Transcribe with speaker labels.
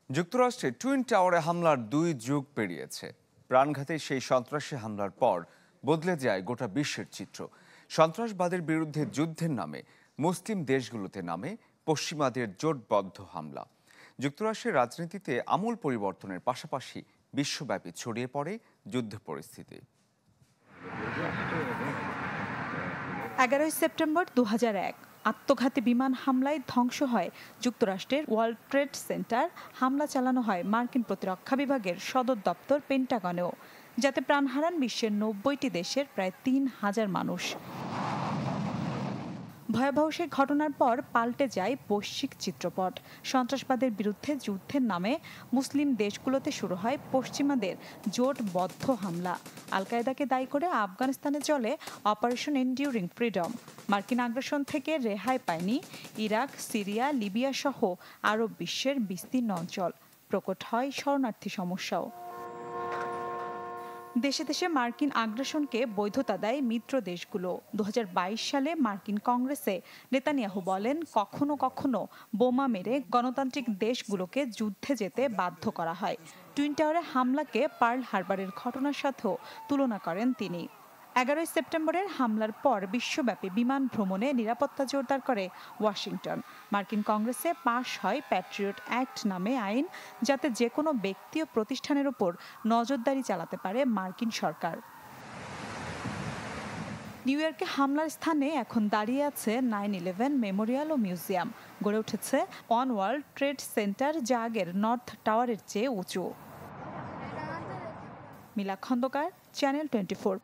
Speaker 1: যুক্তরাষ্ট্রে টুইন টাওয়ারে হামলার 2 যুগ পেরিয়েছে। প্রাণঘাতী সেই সন্ত্রাসী হামলার পর বদলে যায় গোটা বিশ্বের চিত্র। সন্ত্রাসবাদের বিরুদ্ধে যুদ্ধের নামে মুসলিম দেশগুলোতে নামে পশ্চিমাদের জোটবদ্ধ হামলা। যুক্তরাষ্ট্রের রাজনীতিতে আমূল পরিবর্তনের পাশাপাশি বিশ্বব্যাপী ছড়িয়ে পড়ে যুদ্ধ পরিস্থিতি।
Speaker 2: 11 সেপ্টেম্বর 2001 আত্মঘাতী বিমান হামলায় ধ্বংস হয় যুক্তরাষ্ট্রের ওয়ার্ল্ড ট্রেড সেন্টার। হামলা চালানো হয় মার্কিন প্রতিরক্ষা বিভাগের সদর দপ্তর পেন্টাগনেও, যাতে প্রাণ হারান বিশ্বের 90টি দেশের প্রায় 3000 মানুষ। ভয়াবহ সেই ঘটনার পর পাল্টে যায় বৈশ্বিক চিত্রপট। সন্ত্রাসবাদের বিরুদ্ধে যুদ্ধের নামে মুসলিম দেশগুলোতে শুরু হয় পশ্চিমাদের জোটবদ্ধ হামলা। আল কায়েদাকে দায়ী করে আফগানিস্তানে চলে অপারেশন এন্ডিউরিং ফ্রিডম। মার্কিন আগ্রাসন থেকে রেহাই পায়নি ইরাক, সিরিয়া, লিবিয়া সহ আরব বিশ্বের বিস্তীর্ণ অঞ্চল। প্রকট হয় শরণার্থী সমস্যাও। দেশে দেশে মার্কিন আগ্রাসনকে বৈধতা দেয় মিত্র দেশগুলো। 2022 সালে মার্কিন কংগ্রেসে নেতানিয়াহু বলেন, কখনো কখনো বোমা মেরে গণতান্ত্রিক দেশগুলোকে যুদ্ধে যেতে বাধ্য করা হয়। টুইন টাওয়ারে হামলাকে পার্ল হারবারের ঘটনার সাথেও তুলনা করেন তিনি। 11 সেপ্টেম্বরের হামলার পর বিশ্বব্যাপী বিমান ভ্রমণে নিরাপত্তা জোরদার করে ওয়াশিংটন। মার্কিন কংগ্রেসে পাশ হয় প্যাট্রিয়ট অ্যাক্ট নামে আইন, যাতে যে কোনো ব্যক্তি ও প্রতিষ্ঠানের উপর নজরদারি চালাতে পারে মার্কিন সরকার। নিউ ইয়র্কে হামলার স্থানে এখন দাঁড়িয়ে আছে 9/11 মেমোরিয়াল ও মিউজিয়াম। গড়ে উঠেছে ওয়ান ওয়ার্ল্ড ট্রেড সেন্টার, যা আগের নর্থ টাওয়ারের চেয়ে উঁচু। মিলা খন্দকার, চ্যানেল 24।